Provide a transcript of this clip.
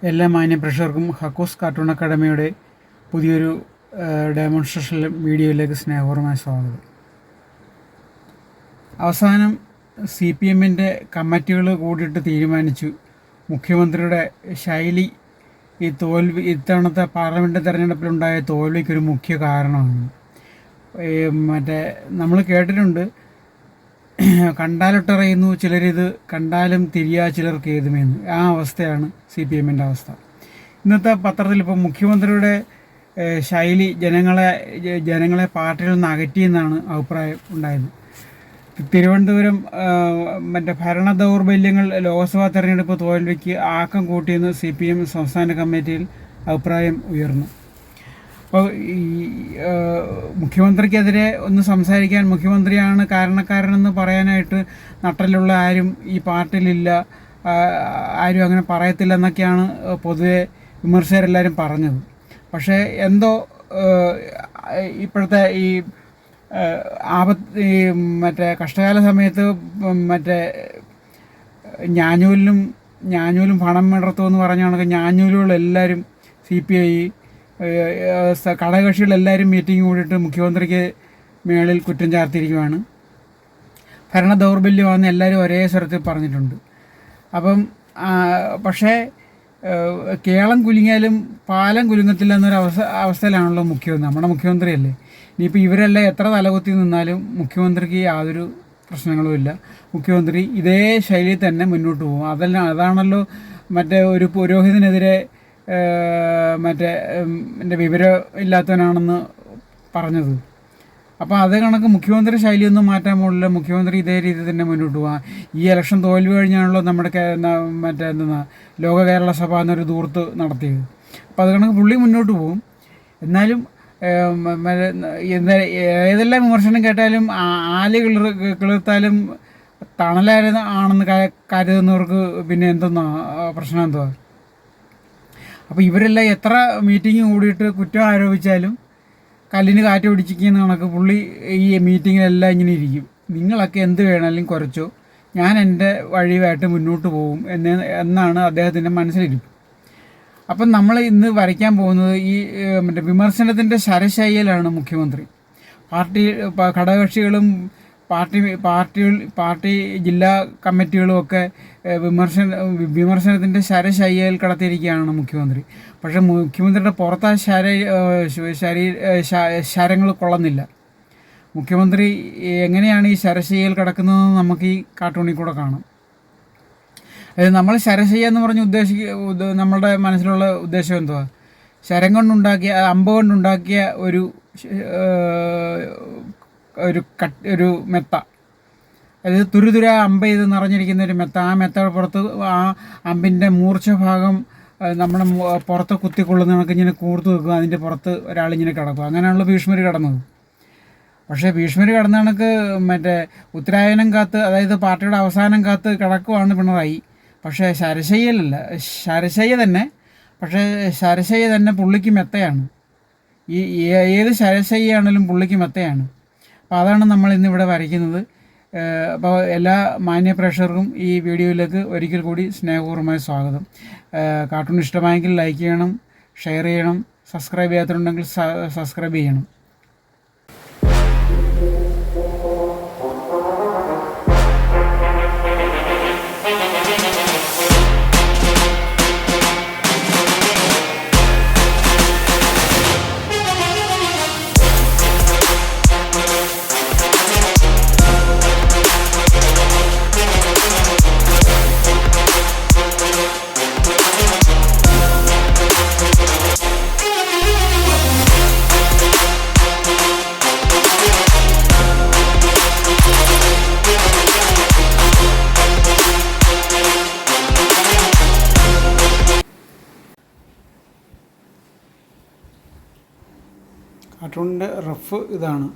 എല്ലാ മാന്യ പ്രേക്ഷകർക്കും ഹക്കോസ് കാർട്ടൂൺ അക്കാഡമിയുടെ പുതിയൊരു ഡെമോൺസ്ട്രേഷൻ വീഡിയോയിലേക്ക് സ്നേഹപൂർവ്വമായ സ്വാഗതം. അവസാനം CPMൻ്റെ കമ്മിറ്റികൾ കൂടിയിട്ട് തീരുമാനിച്ചു മുഖ്യമന്ത്രിയുടെ ശൈലി ഈ തോൽവി ഇത്തവണത്തെ പാർലമെൻറ്റ് തെരഞ്ഞെടുപ്പിലുണ്ടായ തോൽവിക്കൊരു മുഖ്യ കാരണമാണ്. നമ്മൾ കേട്ടിട്ടുണ്ട്, കണ്ടാലിട്ടറിയുന്നു ചിലരിത്, കണ്ടാലും തിരിയാ ചിലർക്ക് ഏതുമെന്ന്. ആ അവസ്ഥയാണ് CPMൻ്റെ അവസ്ഥ. ഇന്നത്തെ പത്രത്തിൽ ഇപ്പോൾ മുഖ്യമന്ത്രിയുടെ ശൈലി ജനങ്ങളെ പാർട്ടിയിൽ നിന്ന് അകറ്റിയെന്നാണ് അഭിപ്രായം ഉണ്ടായത്. തിരുവനന്തപുരം ഭരണ ദൗർബല്യങ്ങൾ ലോക്സഭാ തെരഞ്ഞെടുപ്പ് തോൽവിക്ക് ആക്കം കൂട്ടിയെന്ന് CPM സംസ്ഥാന കമ്മിറ്റിയിൽ അഭിപ്രായം ഉയർന്നു. അപ്പോൾ ഈ മുഖ്യമന്ത്രിക്കെതിരെ ഒന്ന് സംസാരിക്കാൻ, മുഖ്യമന്ത്രിയാണ് കാരണക്കാരനെന്ന് പറയാനായിട്ട് നട്ടലുള്ള ആരും ഈ പാർട്ടിയിലില്ല, ആരും അങ്ങനെ പറയത്തില്ല എന്നൊക്കെയാണ് പൊതുവെ വിമർശകരെല്ലാവരും പറഞ്ഞത്. പക്ഷേ എന്തോ ഇപ്പോഴത്തെ ഈ കഷ്ടകാല സമയത്ത് ഞാഞ്ഞൂലും പണം ഇടർത്തുമെന്ന് പറഞ്ഞ കണക്ക് ഞാഞ്ഞൂലുകളെല്ലാവരും CPI ഘടകകക്ഷികളെല്ലാവരും മീറ്റിംഗ് കൂടിയിട്ട് മുഖ്യമന്ത്രിക്ക് മേളിൽ കുറ്റം ചാർത്തിയിരിക്കുകയാണ്. ഭരണ ദൗർബല്യമാണെന്ന് എല്ലാവരും ഒരേ സ്വരത്തിൽ പറഞ്ഞിട്ടുണ്ട്. അപ്പം പക്ഷേ കേളം കുലുങ്ങിയാലും പാലം കുലുങ്ങത്തില്ല എന്നൊരു അവസ്ഥയിലാണല്ലോ മുഖ്യമന്ത്രി, നമ്മുടെ മുഖ്യമന്ത്രിയല്ലേ. ഇനിയിപ്പോൾ ഇവരെല്ലാം എത്ര തലകുത്തി നിന്നാലും മുഖ്യമന്ത്രിക്ക് യാതൊരു പ്രശ്നങ്ങളുമില്ല. മുഖ്യമന്ത്രി ഇതേ ശൈലിയിൽ തന്നെ മുന്നോട്ട് പോകും. അതാണല്ലോ ഒരു പുരോഹിതനെതിരെ എൻ്റെ വിവരം ഇല്ലാത്തവനാണെന്ന് പറഞ്ഞത്. അപ്പോൾ അത് കണക്ക് മുഖ്യമന്ത്രി ശൈലിയൊന്നും മാറ്റാൻ പോകില്ല. മുഖ്യമന്ത്രി ഇതേ രീതിയിൽ തന്നെ മുന്നോട്ട് പോകാം. ഈ ഇലക്ഷൻ തോൽവി കഴിഞ്ഞാണല്ലോ നമ്മുടെ ലോക കേരള സഭ എന്നൊരു ദൂർത്ത് നടത്തിയത്. അപ്പോൾ അത് കണക്ക് പുള്ളി മുന്നോട്ട് പോകും. എന്നാലും ഏതെല്ലാം വിമർശനം കേട്ടാലും കിളിർത്താലും തണലാണെന്ന് കരുതുന്നവർക്ക് പിന്നെ പ്രശ്നം എന്തുവാ? അപ്പോൾ ഇവരെല്ലാം എത്ര മീറ്റിംഗ് കൂടിയിട്ട് കുറ്റം ആരോപിച്ചാലും കല്ലിന് കാറ്റ് പിടിച്ചിരിക്കുന്ന കണക്ക് പുള്ളി ഈ മീറ്റിങ്ങിലെല്ലാം ഇങ്ങനെ ഇരിക്കും. നിങ്ങളൊക്കെ എന്ത് വേണമെങ്കിലും കുറച്ചോ, ഞാൻ എൻ്റെ വഴിയായിട്ട് മുന്നോട്ട് പോകും എന്നാണ് അദ്ദേഹത്തിൻ്റെ മനസ്സിലിരിപ്പ്. അപ്പം നമ്മൾ ഇന്ന് വരയ്ക്കാൻ പോകുന്നത് ഈ വിമർശനത്തിൻ്റെ ശരശൈലിയിലാണ് മുഖ്യമന്ത്രി. ഘടകകക്ഷികളും പാർട്ടി ജില്ലാ കമ്മിറ്റികളും ഒക്കെ വിമർശനത്തിൻ്റെ ശരശൈലിയിൽ കടത്തിയിരിക്കുകയാണ് മുഖ്യമന്ത്രി. പക്ഷേ മുഖ്യമന്ത്രിയുടെ പുറത്ത് ശരങ്ങൾ കൊള്ളുന്നില്ല. മുഖ്യമന്ത്രി എങ്ങനെയാണ് ഈ ശരശൈലിയിൽ കിടക്കുന്നതെന്ന് നമുക്ക് ഈ കാർട്ടൂണിൽ കൂടെ കാണാം. നമ്മൾ ശരശയ്യ എന്ന് പറഞ്ഞ് നമ്മളുടെ മനസ്സിലുള്ള ഉദ്ദേശം എന്തുവാ? ശരം കൊണ്ടുണ്ടാക്കിയ, അമ്പ് കൊണ്ടുണ്ടാക്കിയ ഒരു മെത്ത, അതായത് തുരുതുര അമ്പ് ചെയ്ത് നിറഞ്ഞിരിക്കുന്ന ഒരു മെത്ത. ആ മെത്തയുടെ പുറത്ത് ആ അമ്പിൻ്റെ മൂർച്ച ഭാഗം നമ്മുടെ പുറത്ത് കുത്തിക്കൊള്ളുന്ന കണക്ക് ഇങ്ങനെ കൂർത്ത് വെക്കുക. അതിൻ്റെ പുറത്ത് ഒരാളിങ്ങനെ കിടക്കും. അങ്ങനെയാണല്ലോ ഭീഷ്മർ കിടന്നത്. പക്ഷേ ഭീഷ്മർ കിടന്ന കണക്ക് ഉത്തരായനം കാത്ത്, അതായത് പാർട്ടിയുടെ അവസാനം കാത്ത് കിടക്കുവാണ് പിണറായി. പക്ഷേ ശരശയ്യ തന്നെ പുള്ളിക്ക് മെത്തയാണ്. ഏത് ശരശയ്യാണെങ്കിലും പുള്ളിക്ക് മെത്തയാണ്. അപ്പോൾ അതാണ് നമ്മൾ ഇന്നിവിടെ വരയ്ക്കുന്നത്. അപ്പോൾ എല്ലാ മാന്യ പ്രേക്ഷകർക്കും ഈ വീഡിയോയിലേക്ക് ഒരിക്കൽ കൂടി സ്നേഹപൂർവ്വമായ സ്വാഗതം. കാർട്ടൂൺ ഇഷ്ടമായെങ്കിൽ ലൈക്ക് ചെയ്യണം, ഷെയർ ചെയ്യണം, സബ്സ്ക്രൈബ് ചെയ്യാത്തതുണ്ടെങ്കിൽ സബ്സ്ക്രൈബ് ചെയ്യണം. കാർട്ടൂണിൻ്റെ റഫ് ഇതാണ്.